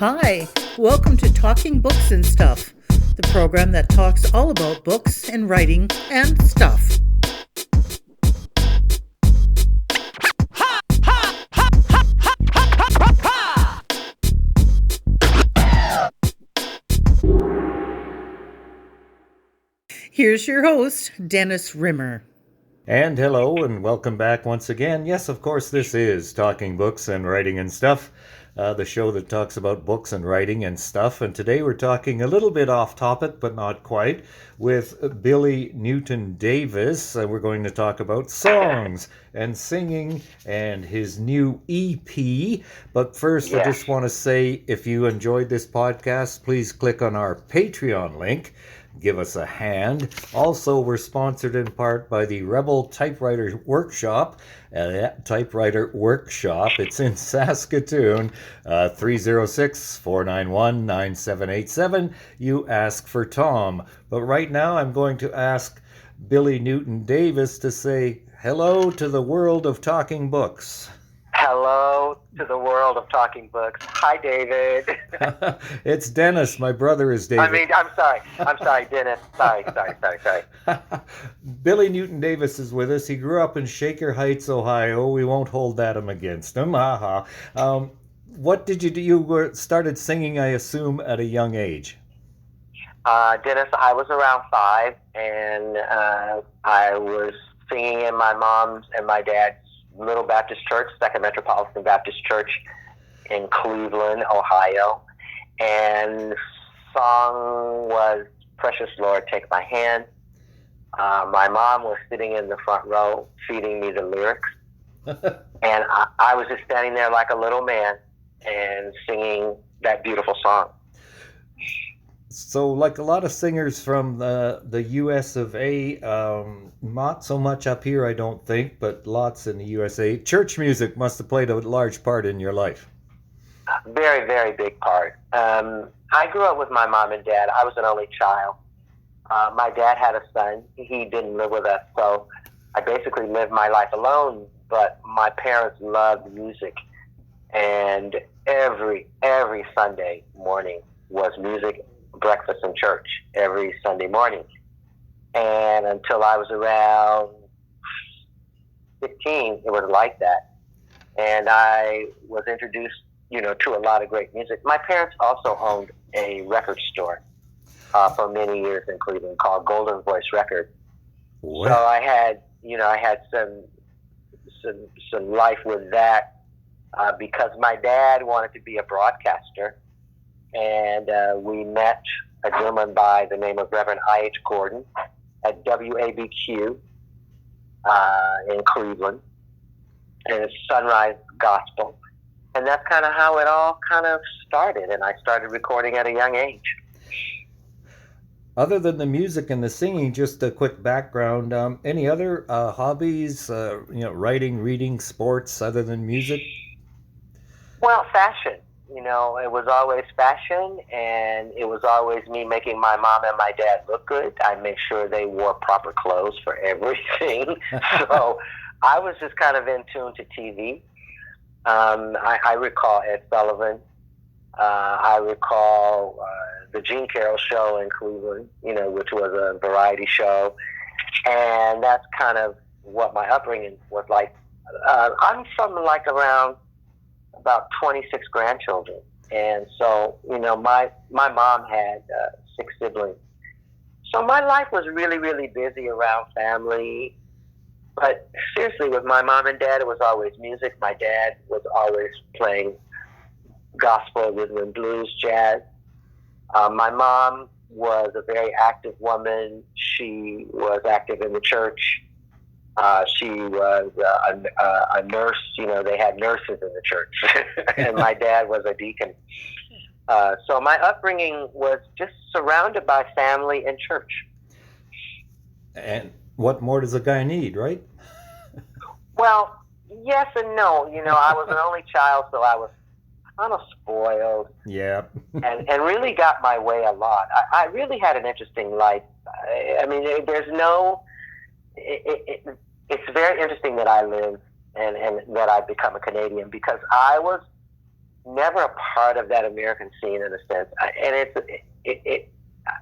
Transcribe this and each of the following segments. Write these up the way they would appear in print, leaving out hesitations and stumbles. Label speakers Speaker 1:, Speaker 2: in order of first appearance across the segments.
Speaker 1: Hi, welcome to Talking Books and Stuff, the program that talks all about books and writing and stuff. Here's your host, Dennis Rimmer.
Speaker 2: And hello, and welcome back once again. Yes, of course, this is Talking Books and Writing and Stuff, the show that talks about books and writing and stuff. And today we're talking a little bit off topic, but not quite, with Billy Newton Davis. We're going to talk about songs and singing and his new EP. But first, I just want to say, if you enjoyed this podcast, please click on our Patreon link. Give us a hand. Also, we're sponsored in part by the Rebel Typewriter Workshop. Typewriter Workshop. It's in Saskatoon, 306-491-9787. You ask for Tom. But right now, I'm going to ask Billy Newton Davis to say hello to the world of talking books.
Speaker 3: Hello to the world of talking books. Hi, David.
Speaker 2: It's Dennis. My brother is David.
Speaker 3: I'm sorry, Dennis. Sorry.
Speaker 2: Billy Newton Davis is with us. He grew up in Shaker Heights, Ohio. We won't hold that against him. What did you do? You started singing, I assume, at a young age.
Speaker 3: Dennis, I was around 5, and I was singing in my mom's and my dad's Little Baptist Church, Second Metropolitan Baptist Church in Cleveland, Ohio. And song was Precious Lord, Take My Hand. My mom was sitting in the front row feeding me the lyrics. And I was just standing there like a little man and singing that beautiful song.
Speaker 2: So, like a lot of singers from the U.S. of A., not so much up here, I don't think, but lots in the USA. Church music must have played a large part in your life.
Speaker 3: Very, very big part. I grew up with my mom and dad. I was an only child. My dad had a son. He didn't live with us, so I basically lived my life alone, but my parents loved music. And every Sunday morning was music, breakfast in church every Sunday morning. And until I was around 15, it was like that. And I was introduced, to a lot of great music. My parents also owned a record store for many years in Cleveland called Golden Voice Records. What? So I had some life with that because my dad wanted to be a broadcaster. And we met a gentleman by the name of Reverend I.H. Gordon at WABQ in Cleveland, and it's Sunrise Gospel. And that's kind of how it all kind of started, and I started recording at a young age.
Speaker 2: Other than the music and the singing, just a quick background, any other hobbies, writing, reading, sports, other than music?
Speaker 3: Well, fashion. It was always fashion, and it was always me making my mom and my dad look good. I make sure they wore proper clothes for everything. So I was just kind of in tune to TV. I recall Ed Sullivan. I recall the Gene Carroll show in Cleveland, which was a variety show. And that's kind of what my upbringing was like. I'm from around about 26 grandchildren. And so, my mom had 6 siblings. So my life was really, really busy around family. But seriously, with my mom and dad, it was always music. My dad was always playing gospel, rhythm and blues, jazz. My mom was a very active woman. She was active in the church. She was a nurse. They had nurses in the church. And my dad was a deacon. So my upbringing was just surrounded by family and church.
Speaker 2: And what more does a guy need, right?
Speaker 3: Well, yes and no. I was an only child, so I was kind of spoiled.
Speaker 2: Yeah.
Speaker 3: and really got my way a lot. I really had an interesting life. I mean, there's no... It's very interesting that I live and that I've become a Canadian, because I was never a part of that American scene in a sense.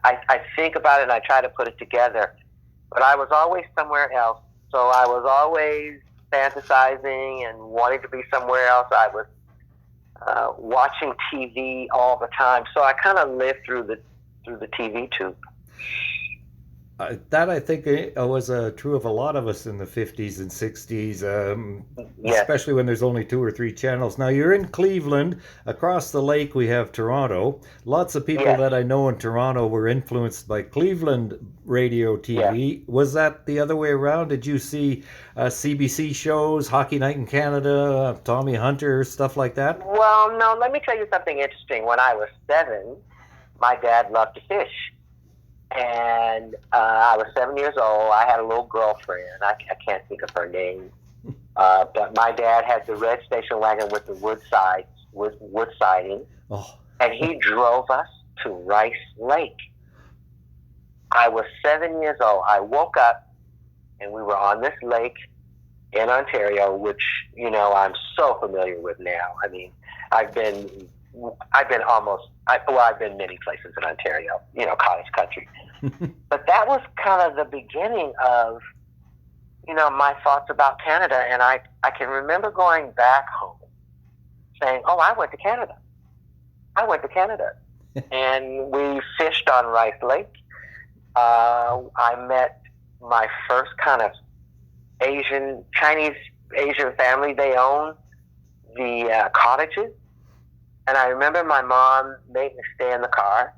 Speaker 3: I think about it and I try to put it together, but I was always somewhere else. So I was always fantasizing and wanting to be somewhere else. I was watching TV all the time. So I kind of lived through the TV tube.
Speaker 2: That I think was true of a lot of us in the 50s and 60s,
Speaker 3: Yes.
Speaker 2: especially when there's only 2 or 3 channels. Now you're in Cleveland. Across the lake we have Toronto. Lots of people
Speaker 3: Yes.
Speaker 2: that I know in Toronto were influenced by Cleveland radio TV.
Speaker 3: Yes.
Speaker 2: Was that the other way around? Did you see CBC shows, Hockey Night in Canada, Tommy Hunter, stuff like that?
Speaker 3: Well, no, let me tell you something interesting. When I was 7, my dad loved to fish. And I was 7 years old. I had a little girlfriend. I can't think of her name. But my dad had the red station wagon with the wood siding.
Speaker 2: Oh.
Speaker 3: And he drove us to Rice Lake. I was 7 years old. I woke up and we were on this lake in Ontario, which, I'm so familiar with now. I mean, I've been many places in Ontario, cottage country. But that was kind of the beginning of, my thoughts about Canada. And I can remember going back home saying, oh, I went to Canada. And we fished on Rice Lake. I met my first kind of Chinese Asian family. They owned the cottages. And I remember my mom made me stay in the car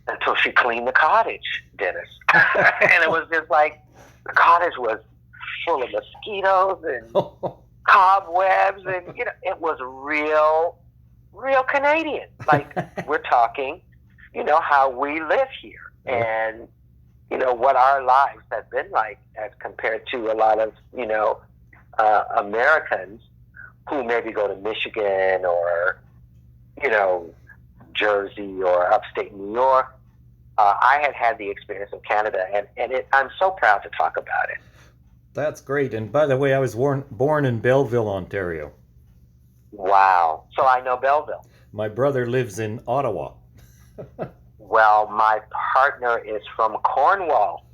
Speaker 3: until she cleaned the cottage, Dennis. And it was just like, the cottage was full of mosquitoes and cobwebs, and it was real Canadian. Like, we're talking, how we live here, and what our lives have been like as compared to a lot of Americans who maybe go to Michigan or Jersey or upstate New York. I had the experience of Canada, and I'm so proud to talk about it.
Speaker 2: That's great. And by the way, I was born in Belleville, Ontario.
Speaker 3: Wow. So I know Belleville.
Speaker 2: My brother lives in Ottawa.
Speaker 3: Well, my partner is from Cornwall.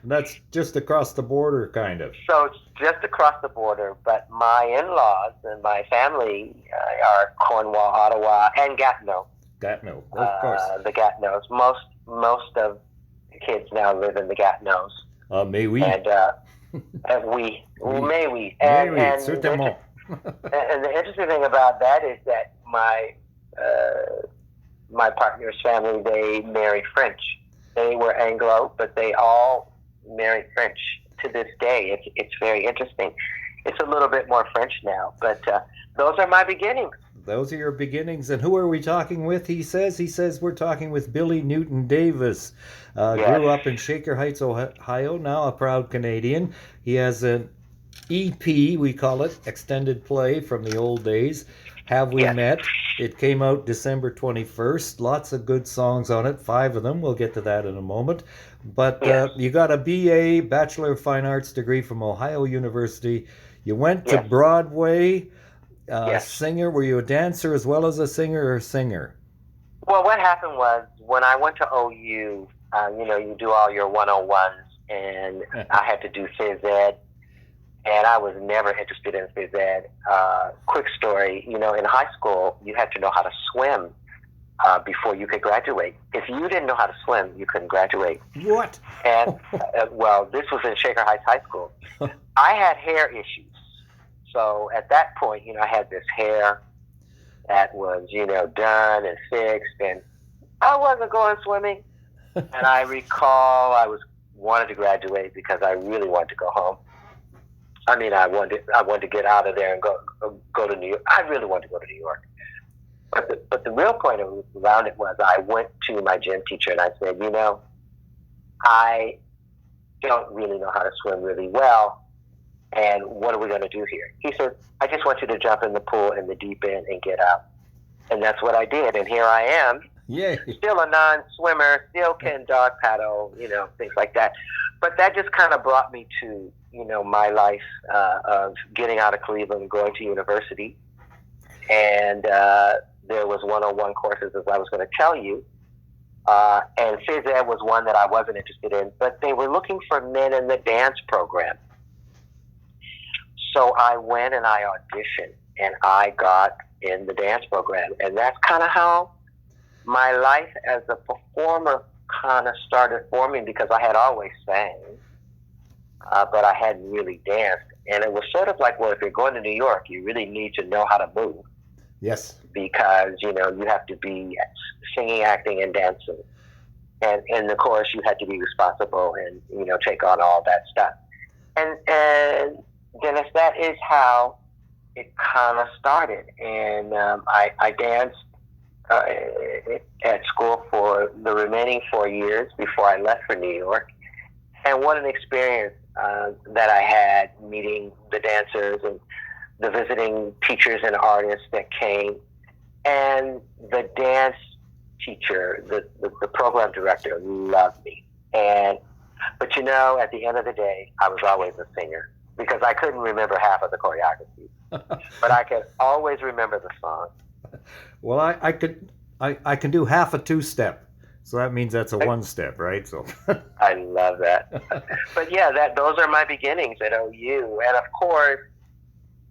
Speaker 2: That's just across the border, kind of.
Speaker 3: So it's just across the border, but my in-laws and my family are Cornwall, Ottawa, and Gatineau.
Speaker 2: Gatineau, of course.
Speaker 3: The Gatineaus. Most of the kids now live in the Gatineaus.
Speaker 2: May we?
Speaker 3: And we. May we.
Speaker 2: And certainement.
Speaker 3: And the interesting thing about that is that my partner's family, they married French. They were Anglo, but they all married French to this day. It's very interesting. It's a little bit more French now, but those are my beginnings.
Speaker 2: Those are your beginnings. And who are we talking with? He says we're talking with Billy Newton Davis.
Speaker 3: Yes.
Speaker 2: Grew up in Shaker Heights, Ohio, now a proud Canadian. He has an EP, we call it, extended play from the old days. Have We Met? It came out December 21st. Lots of good songs on it, 5 of them. We'll get to that in a moment. But you got a BA, Bachelor of Fine Arts degree from Ohio University. You went to Broadway, singer. Were you a dancer as well as a singer or singer?
Speaker 3: Well, what happened was when I went to OU, you do all your 101s, and I had to do phys ed. And I was never interested in phys ed. Quick story, in high school, you had to know how to swim before you could graduate. If you didn't know how to swim, you couldn't graduate.
Speaker 2: What?
Speaker 3: And, this was in Shaker Heights High School. I had hair issues. So at that point, I had this hair that was, done and fixed, and I wasn't going swimming. And I recall I wanted to graduate because I really wanted to go home. I mean, I wanted to get out of there and go to New York. I really wanted to go to New York. But the real point around it was I went to my gym teacher and I said, I don't really know how to swim really well, and what are we going to do here? He said, I just want you to jump in the pool in the deep end and get out. And that's what I did, and here I am.
Speaker 2: Yay.
Speaker 3: Still a non-swimmer, still can dog paddle, things like that. But that just kind of brought me to, my life of getting out of Cleveland and going to university. And there was one-on-one courses, as I was going to tell you. And phys ed was one that I wasn't interested in, but they were looking for men in the dance program. So I went and I auditioned, and I got in the dance program. And that's kind of how my life as a performer kind of started forming, because I had always sang, but I hadn't really danced. And it was sort of like, well, if you're going to New York, you really need to know how to move.
Speaker 2: Yes.
Speaker 3: Because, you have to be singing, acting, and dancing. And in the chorus, you had to be responsible and, take on all that stuff. And Dennis, that is how it kind of started. And I danced at school for the remaining 4 years before I left for New York. And what an experience that I had meeting the dancers and the visiting teachers and artists that came. And the dance teacher, the program director, loved me. But at the end of the day, I was always a singer because I couldn't remember half of the choreography. But I could always remember the song.
Speaker 2: Well, I can do half a two-step. So that means that's a one-step, right? So
Speaker 3: I love that. But yeah, those are my beginnings at OU. And of course,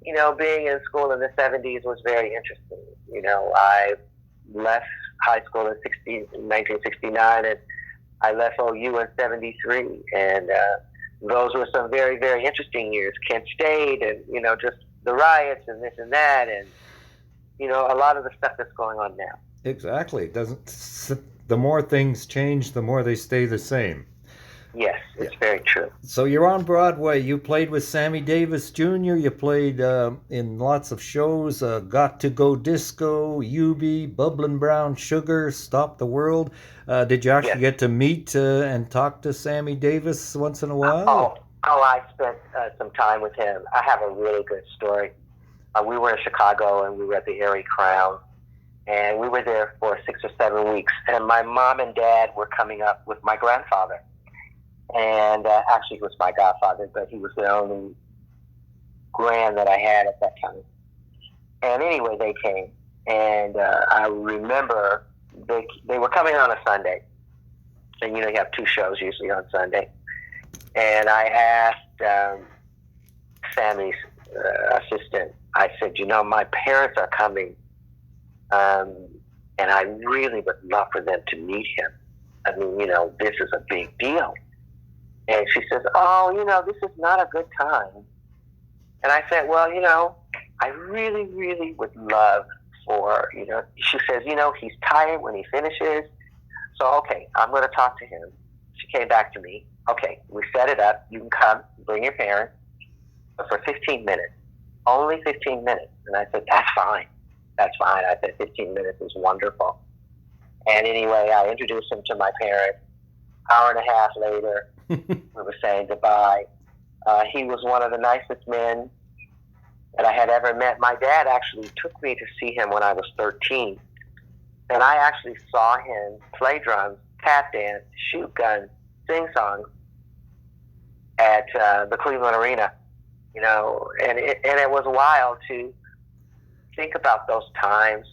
Speaker 3: being in school in the 70s was very interesting. I left high school in 1969, and I left OU in 73. And those were some very, very interesting years. Kent State and, just the riots and this and that. And, a lot of the stuff that's going on now.
Speaker 2: Exactly. The more things change, the more they stay the same.
Speaker 3: Yes, it's very true.
Speaker 2: So you're on Broadway. You played with Sammy Davis Jr. You played in lots of shows, Got to Go Disco, Eubie, Bubblin' Brown Sugar, Stop the World. Did you actually get to meet and talk to Sammy Davis once in a while?
Speaker 3: I spent some time with him. I have a really good story. We were in Chicago, and we were at the Erie Crown. And we were there for 6 or 7 weeks. And my mom and dad were coming up with my grandfather. And actually, he was my godfather, but he was the only grand that I had at that time. And anyway, they came. And I remember they were coming on a Sunday. And, you have 2 shows usually on Sunday. And I asked Sammy's assistant, I said, my parents are coming. And I really would love for them to meet him. I mean, this is a big deal. And she says, this is not a good time. And I said, well, I really, really would love for, she says, he's tired when he finishes. So, okay, I'm going to talk to him. She came back to me. Okay, we set it up. You can come, bring your parents, but for 15 minutes. Only 15 minutes. And I said, that's fine. That's fine. I said 15 minutes is wonderful. And anyway, I introduced him to my parents. Hour and a half later, we were saying goodbye. He was one of the nicest men that I had ever met. My dad actually took me to see him when I was 13. And I actually saw him play drums, tap dance, shoot guns, sing songs at the Cleveland Arena. And it was wild to think about those times.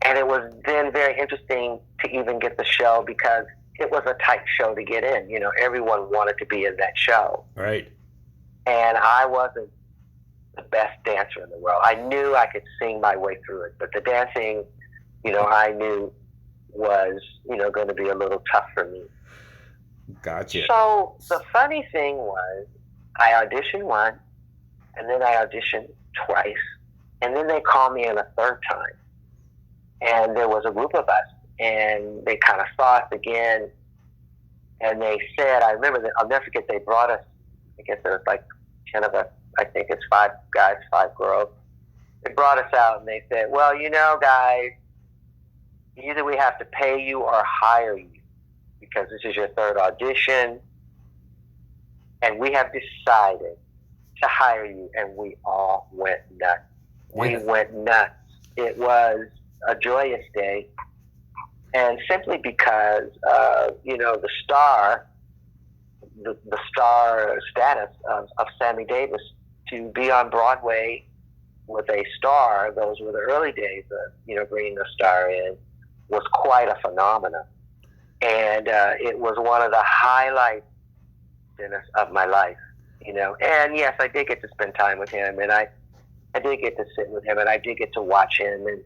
Speaker 3: And it was then very interesting to even get the show because it was a tight show to get in. Everyone wanted to be in that show.
Speaker 2: Right.
Speaker 3: And I wasn't the best dancer in the world. I knew I could sing my way through it, but the dancing, I knew was, going to be a little tough for me.
Speaker 2: Gotcha.
Speaker 3: So the funny thing was I auditioned once, and then I auditioned twice, and then they called me in a third time. And there was a group of us, and they kind of saw us again, and they said, I remember that, I'll never forget, they brought us, I guess there was like 10 of us, I think it's 5 guys, 5 girls. They brought us out, and they said, well, guys, either we have to pay you or hire you, because this is your third audition, and we have decided to hire you. And we all went nuts. We went nuts. It was a joyous day, and simply because the star status of Sammy Davis to be on Broadway with a star, those were the early days of, bringing a star in, was quite a phenomenon. And it was one of the highlights of my life, And yes, I did get to spend time with him, and I did get to sit with him, and I did get to watch him, and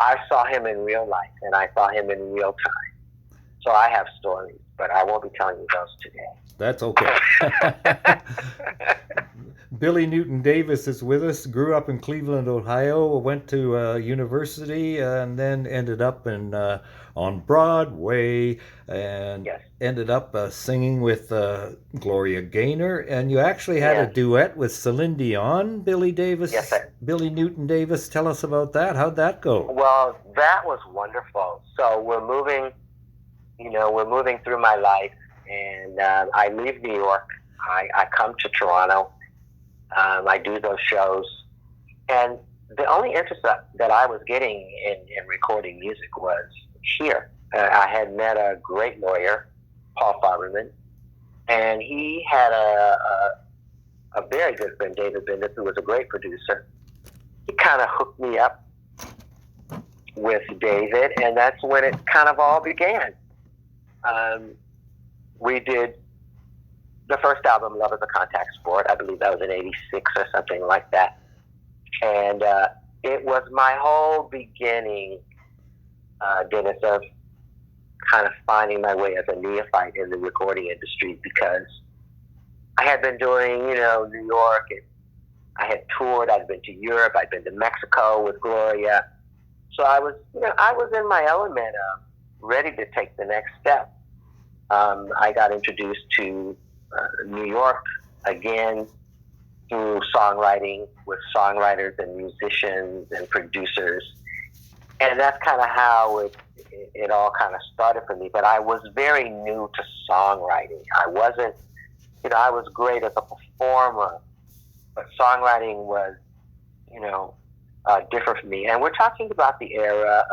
Speaker 3: I saw him in real life, and I saw him in real time. So I have stories, but I won't be telling you those today.
Speaker 2: That's okay. Billy Newton Davis is with us. Grew up in Cleveland, Ohio. Went to university and then ended up on Broadway and
Speaker 3: yes.
Speaker 2: ended up singing with Gloria Gaynor. And you actually had a duet with Celine Dion, Billy Davis.
Speaker 3: Yes, sir.
Speaker 2: Billy Newton Davis. Tell us about that. How'd that go?
Speaker 3: Well, that was wonderful. So we're moving through my life, and I leave New York. I come to Toronto. I do those shows, and the only interest that I was getting in recording music was here. I had met a great lawyer, Paul Farberman, and he had a very good friend, David Bendeth, who was a great producer. He kind of hooked me up with David, and that's when it kind of all began. We did the first album, Love is a Contact Sport. I believe that was in 86 or something like that. And it was my whole beginning, Dennis, of kind of finding my way as a neophyte in the recording industry, because I had been doing, New York, and I had toured. I'd been to Europe. I'd been to Mexico with Gloria. So I was in my element, ready to take the next step. I got introduced to New York again through songwriting with songwriters and musicians and producers, and that's kind of how it all kind of started for me. But I was very new to songwriting. I wasn't, I was great as a performer, but songwriting was, different for me. And we're talking about the era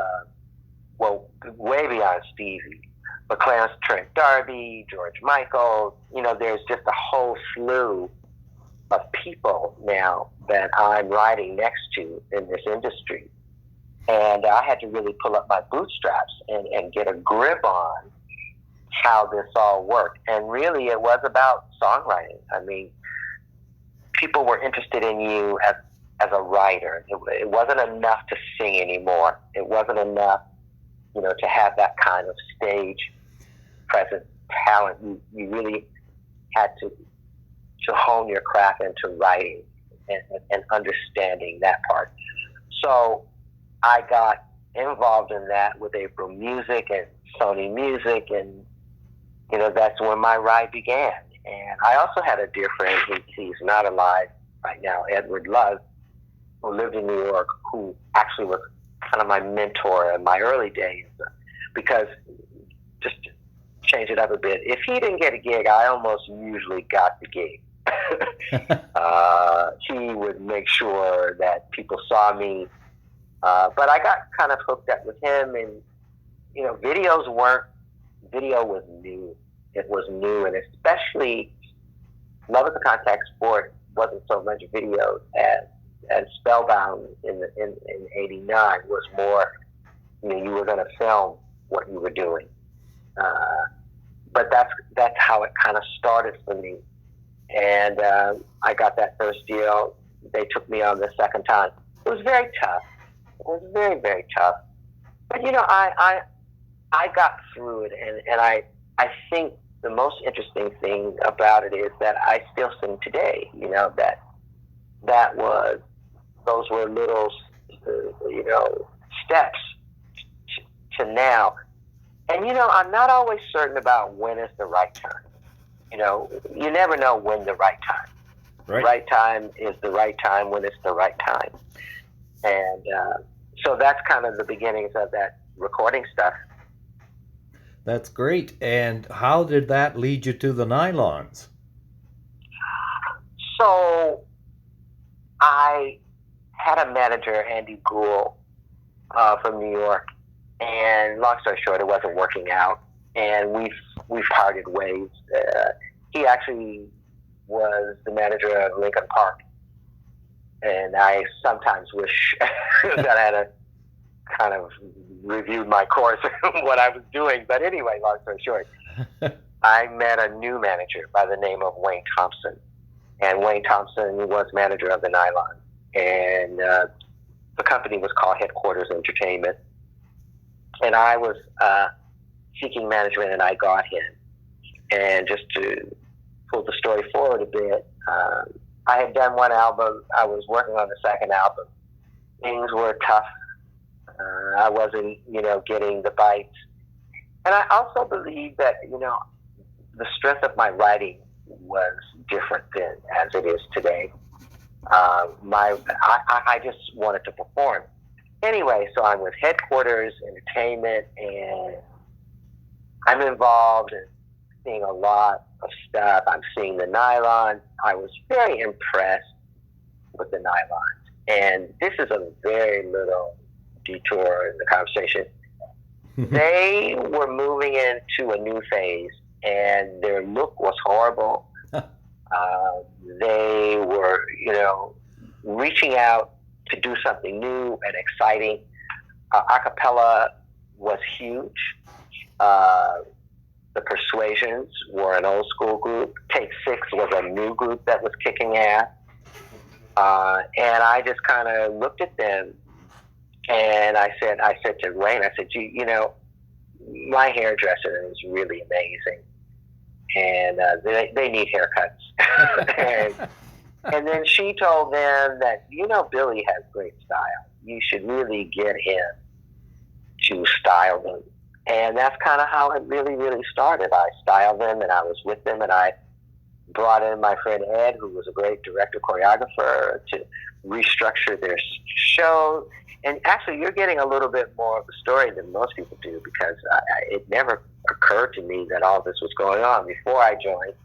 Speaker 3: of, way beyond Stevie. But Clarence Trent D'Arby, George Michael, there's just a whole slew of people now that I'm riding next to in this industry. And I had to really pull up my bootstraps and get a grip on how this all worked. And really, it was about songwriting. I mean, people were interested in you as a writer. It wasn't enough to sing anymore. It wasn't enough, to have that kind of stage present talent. You really had to hone your craft into writing and understanding that part. So I got involved in that with April Music and Sony Music, and that's when my ride began. And I also had a dear friend, he's not alive right now, Edward Love, who lived in New York, who actually was kind of my mentor in my early days, because just to change it up a bit, if he didn't get a gig, I almost usually got the gig. He would make sure that people saw me, but I got kind of hooked up with him, and video was new. It was new, and especially Love is a Contact Sport wasn't so much video as Spellbound in '89 was more. You were going to film what you were doing, but that's how it kind of started for me. And I got that first deal. They took me on the second time. It was very tough. It was very, very tough. But I got through it, and I think the most interesting thing about it is that I still sing today. Those were little steps to now. And I'm not always certain about when is the right time. You never know when the right time.
Speaker 2: Right.
Speaker 3: Right time is the right time when it's the right time. And so that's kind of the beginnings of that recording stuff.
Speaker 2: That's great. And how did that lead you to the Nylons?
Speaker 3: So I had a manager, Andy Gould, from New York, and long story short, it wasn't working out, and we parted ways. He actually was the manager of Lincoln Park, And I sometimes wish that I had a kind of reviewed my course and what I was doing. But anyway, long story short, I met a new manager by the name of Wayne Thompson. And Wayne Thompson was manager of the Nylons. And the company was called Headquarters Entertainment. And I was seeking management, and I got him. And just to pull the story forward a bit, I had done one album. I was working on the second album. Things were tough. I wasn't, getting the bites. And I also believe that, the strength of my writing was different then as it is today. I just wanted to perform. Anyway, so I'm with Headquarters Entertainment, and I'm involved in seeing a lot of stuff. I'm seeing the Nylons. I was very impressed with the Nylons. And this is a very little detour in the conversation. They were moving into a new phase, and their look was horrible. They were, reaching out to do something new and exciting. Acapella was huge. The Persuasions were an old school group. Take Six was a new group that was kicking ass. And I just kind of looked at them, and I said to Wayne, I said, my hairdresser is really amazing, and they need haircuts. and then she told them that, Billy has great style. You should really get him to style them. And that's kind of how it really, really started. I styled them, and I was with them, and I brought in my friend Ed, who was a great director choreographer, to restructure their show. And actually, you're getting a little bit more of the story than most people do, because it never occurred to me that all this was going on before I joined.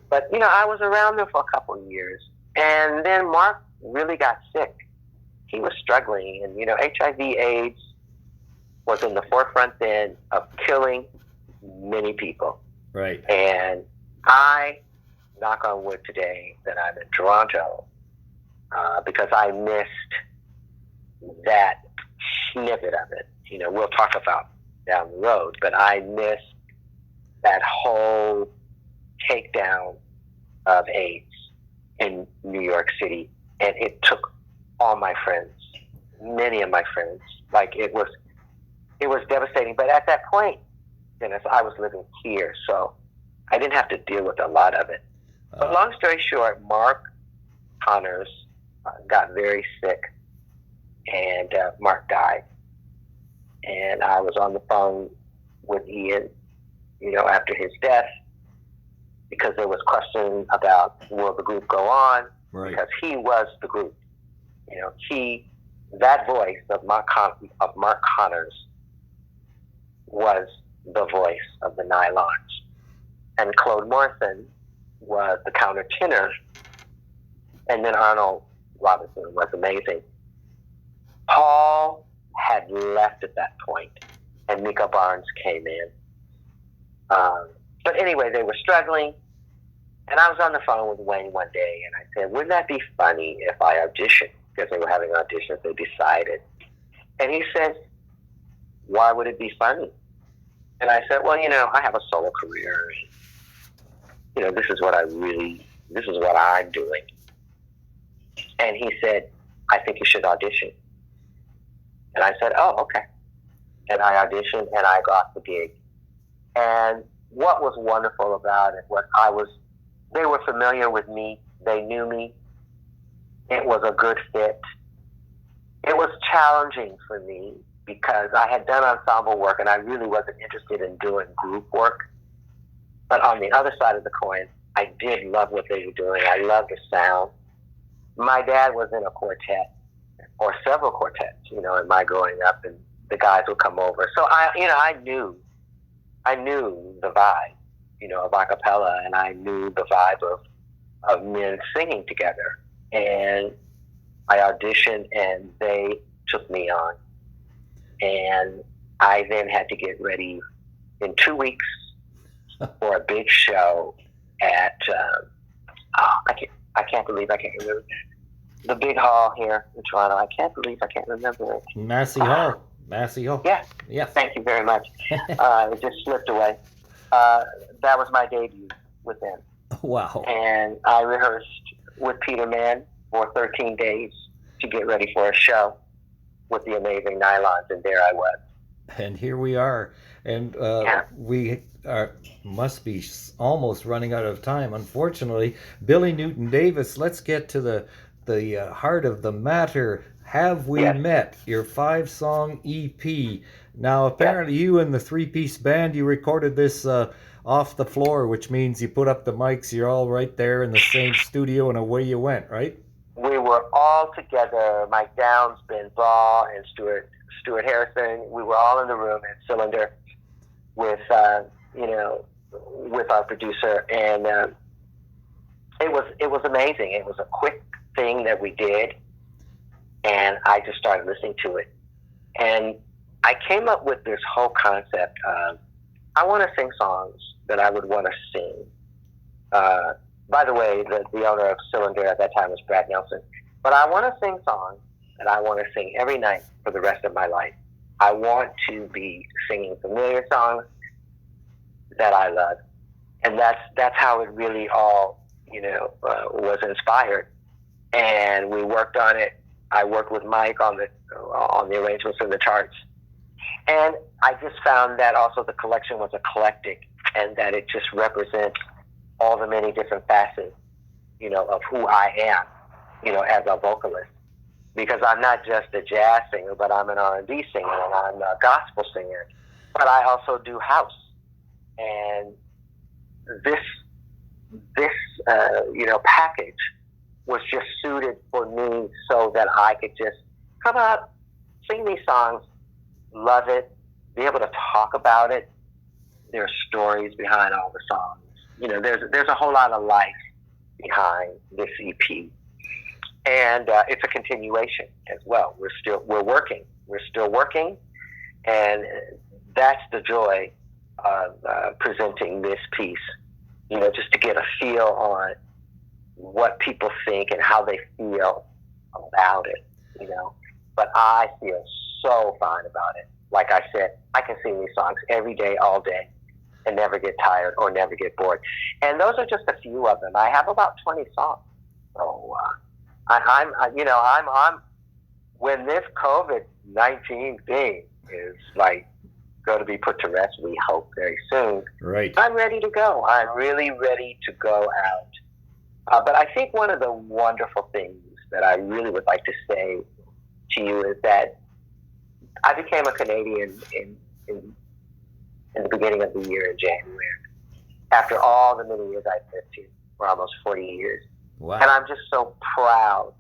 Speaker 3: But, I was around them for a couple of years. And then Mark really got sick. He was struggling. And, HIV/AIDS was in the forefront then of killing many people.
Speaker 2: Right.
Speaker 3: And I, knock on wood today, that I'm in Toronto, because I missed that snippet of it. We'll talk about down the road, but I missed that whole takedown of AIDS in New York City. And it took all my friends, many of my friends. Like, it was devastating. But at that point, Dennis, I was living here, so I didn't have to deal with a lot of it. But long story short, Mark Connors got very sick, and Mark died. And I was on the phone with Ian, after his death, because there was question about, will the group go on?
Speaker 2: Right.
Speaker 3: Because he was the group. That voice of Mark Connors was the voice of the Nylons. And Claude Morrison was the countertenor. And then Arnold Robinson was amazing. Paul had left at that point, and Mika Barnes came in. But anyway, they were struggling. And I was on the phone with Wayne one day, and I said, wouldn't that be funny if I auditioned? Because they were having auditions, they decided. And he said, why would it be funny? And I said, well, I have a solo career. This is what I'm doing. And he said, I think you should audition. And I said, oh, okay. And I auditioned, and I got the gig. And what was wonderful about it was they were familiar with me. They knew me. It was a good fit. It was challenging for me because I had done ensemble work, and I really wasn't interested in doing group work. But on the other side of the coin, I did love what they were doing. I loved the sound. My dad was in a quartet, or several quartets, in my growing up, and the guys would come over. So I knew the vibe, of a cappella, and I knew the vibe of men singing together. And I auditioned, and they took me on. And I then had to get ready in 2 weeks for a big show at, I can't can't believe I can't remember. The big hall here in Toronto. I can't believe I can't remember it.
Speaker 2: Massey Hall. Massey Hall.
Speaker 3: Yes.
Speaker 2: Yes.
Speaker 3: Thank you very much. It just slipped away. That was my debut with them.
Speaker 2: Wow.
Speaker 3: And I rehearsed with Peter Mann for 13 days to get ready for a show with the amazing Nylons, and there I was.
Speaker 2: And here we are. And we must be almost running out of time, unfortunately. Billy Newton Davis, let's get to the heart of the matter. Have We Met, your 5-song EP. Now, apparently you and the 3-piece band, you recorded this off the floor, which means you put up the mics, you're all right there in the same studio, and away you went, right?
Speaker 3: We were all together, Mike Downs, Ben Ball, and Stuart Harrison. We were all in the room at Cylinder with, with our producer, and it was amazing. It was a quick thing that we did, and I just started listening to it, and I came up with this whole concept of I want to sing songs that I would want to sing. By the way, the owner of Cylinder at that time was Brad Nelson. But I want to sing songs that I want to sing every night for the rest of my life. I want to be singing familiar songs that I love, and that's how it really all was inspired. And we worked on it. I worked with Mike on the arrangements and the charts. And I just found that also the collection was eclectic, and that it just represents all the many different facets, of who I am, as a vocalist. Because I'm not just a jazz singer, but I'm an R&B singer, and I'm a gospel singer. But I also do house. And this package was just suited for me so that I could just come up, sing these songs, love it, be able to talk about it. There are stories behind all the songs. There's a whole lot of life behind this EP, and it's a continuation as well. We're still working, and that's the joy of presenting this piece. Just to get a feel on what people think and how they feel about it. But I feel so fine about it. Like I said, I can sing these songs every day, all day, and never get tired or never get bored. And those are just a few of them. I have about 20 songs. So I'm when this COVID-19 thing is like going to be put to rest, we hope very soon.
Speaker 2: Right.
Speaker 3: I'm ready to go. I'm really ready to go out. But I think one of the wonderful things that I really would like to say to you is that I became a Canadian in the beginning of the year in January, after all the many years I've lived here, for almost 40 years.
Speaker 2: Wow.
Speaker 3: And I'm just so proud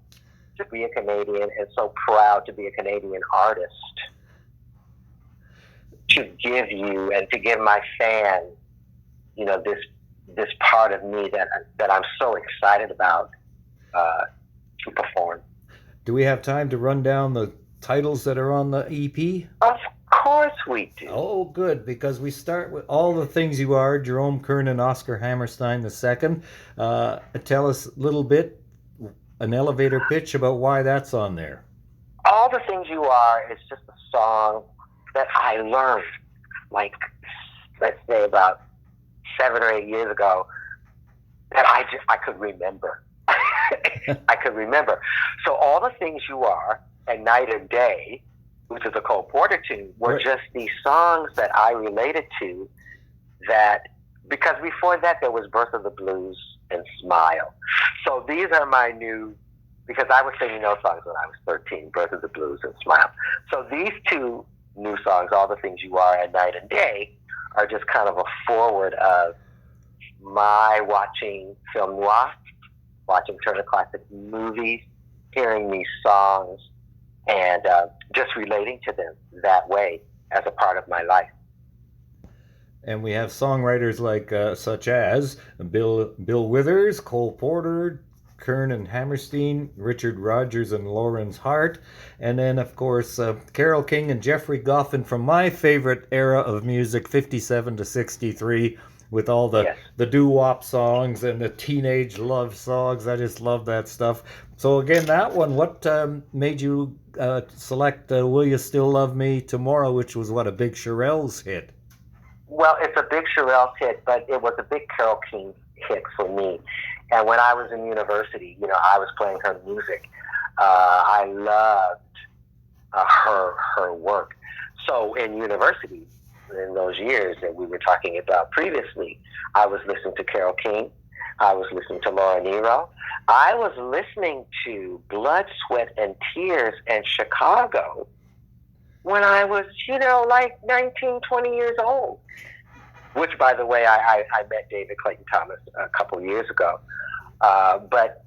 Speaker 3: to be a Canadian, and so proud to be a Canadian artist, to give you and to give my fans, this part of me that I'm so excited about to perform.
Speaker 2: Do we have time to run down the titles that are on the EP?
Speaker 3: Of course we do.
Speaker 2: Oh, good, because we start with All the Things You Are, Jerome Kern and Oscar Hammerstein II. Tell us a little bit, an elevator pitch about why that's on there.
Speaker 3: All the Things You Are is just a song that I learned, like, let's say about 7 or 8 years ago, that I could remember. I could remember. So All the Things You Are and Night and Day, which is a Cole Porter tune, were just these songs that I related to, that, because before that there was Birth of the Blues and Smile. So these are my new, because I was singing those songs when I was 13, Birth of the Blues and Smile. So these two new songs, All the Things You Are and Night and Day, are just kind of a forward of my watching film noir, watching Turner Classic movies, hearing these songs, and just relating to them that way as a part of my life.
Speaker 2: And we have songwriters like such as Bill Withers, Cole Porter, Kern and Hammerstein, Richard Rogers and Lawrence Hart, and then of course Carole King and Jeffrey Goffin from my favorite era of music, 57 to 63, with all the
Speaker 3: Yes.
Speaker 2: the doo-wop songs and the teenage love songs. I just love that stuff. So again, that one, what made you select Will You Still Love Me Tomorrow, which was what, a big Shirelles hit?
Speaker 3: Well, it's a big Shirelles hit, but it was a big Carole King hit for me. And when I was in university, I was playing her music. I loved her work. So in university, in those years that we were talking about previously, I was listening to Carole King. I was listening to Laura Nyro. I was listening to Blood, Sweat, and Tears and Chicago when I was, like 19, 20 years old. Which, by the way, I met David Clayton Thomas a couple years ago. But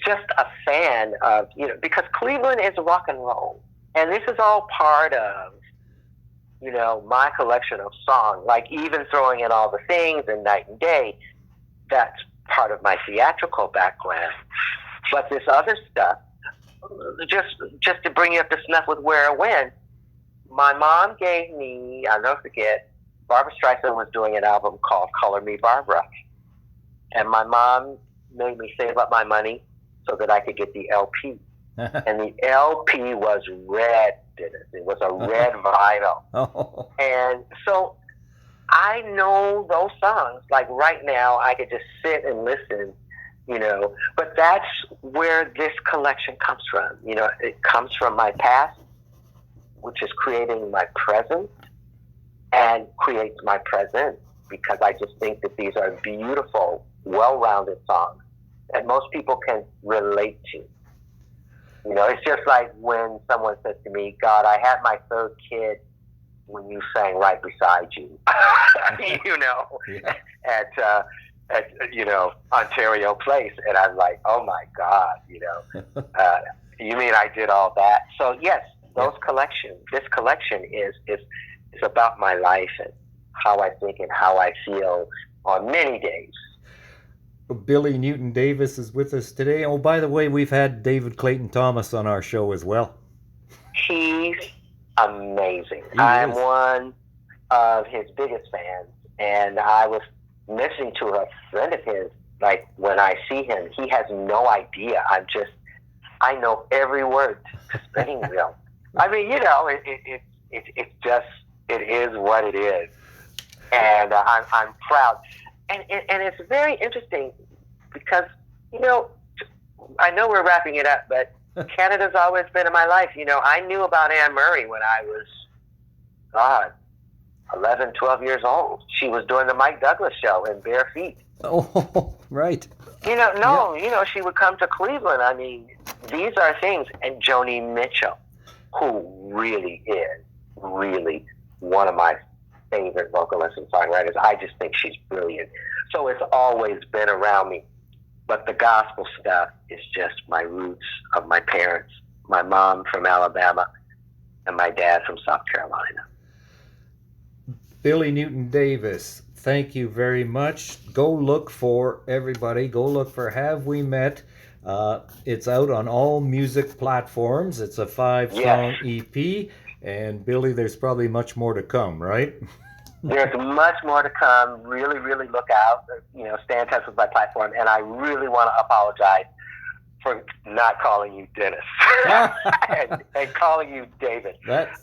Speaker 3: just a fan of, because Cleveland is rock and roll. And this is all part of, my collection of songs, like even throwing in all the things and Night and Day. That's part of my theatrical background. But this other stuff, just to bring you up to snuff with where I went, my mom gave me, I'll never forget, Barbra Streisand was doing an album called Color Me Barbara. And my mom made me save up my money so that I could get the LP. And the LP was red, Dennis. It was a red vinyl.
Speaker 2: Oh.
Speaker 3: And so I know those songs. Like right now, I could just sit and listen, But that's where this collection comes from. It comes from my past, which is creating my present, and creates my present, because I just think that these are beautiful, well-rounded songs that most people can relate to. It's just like when someone says to me, God, I had my third kid when you sang Right Beside You,
Speaker 2: Yeah.
Speaker 3: at Ontario Place. And I'm like, oh my God, you mean I did all that? So yes, this collection is about my life and how I think and how I feel on many days.
Speaker 2: Billy Newton Davis is with us today. Oh, by the way, we've had David Clayton Thomas on our show as well.
Speaker 3: He's amazing. I'm one of his biggest fans, and I was mentioning to a friend of his, like, when I see him, he has no idea. I know every word to Spinning Wheel. I mean, it's just, it is what it is. And I'm proud. And it's very interesting because, I know we're wrapping it up, but Canada's always been in my life. I knew about Anne Murray when I was, 11, 12 years old. She was doing the Mike Douglas show in Bare Feet.
Speaker 2: Oh, right.
Speaker 3: She would come to Cleveland. I mean, these are things. And Joni Mitchell, who really is one of my favorite vocalists and songwriters. I just think she's brilliant. So it's always been around me. But the gospel stuff is just my roots of my parents, my mom from Alabama and my dad from South Carolina.
Speaker 2: Billy Newton Davis, thank you very much. Go look for Have We Met. It's out on all music platforms. It's a 5-song EP. And Billy, there's probably much more to come, right?
Speaker 3: There's much more to come. Really, really look out. Stay in touch with my platform. And I really want to apologize for not calling you Dennis and calling you David.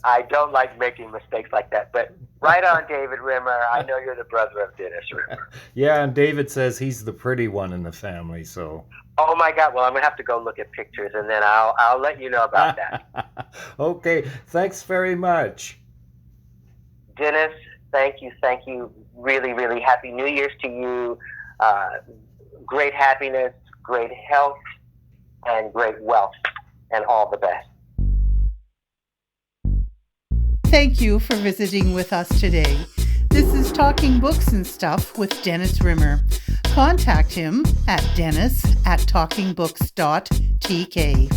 Speaker 3: I don't like making mistakes like that. But right on, David Rimmer. I know you're the brother of Dennis Rimmer.
Speaker 2: Yeah, and David says he's the pretty one in the family, so...
Speaker 3: Oh my God! Well, I'm gonna have to go look at pictures, and then I'll let you know about that.
Speaker 2: Okay, thanks very much,
Speaker 3: Dennis. Thank you. Really, really happy New Year's to you. Great happiness, great health, and great wealth, and all the best.
Speaker 1: Thank you for visiting with us today. This is Talking Books and Stuff with Dennis Rimmer. Contact him at dennis@talkingbooks.tk.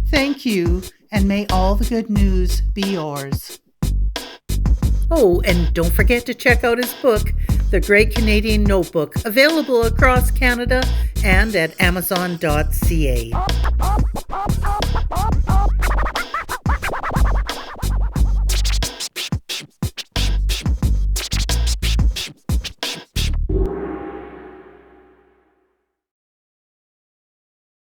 Speaker 1: Thank you, and may all the good news be yours. Oh, and don't forget to check out his book, The Great Canadian Notebook, available across Canada and at amazon.ca.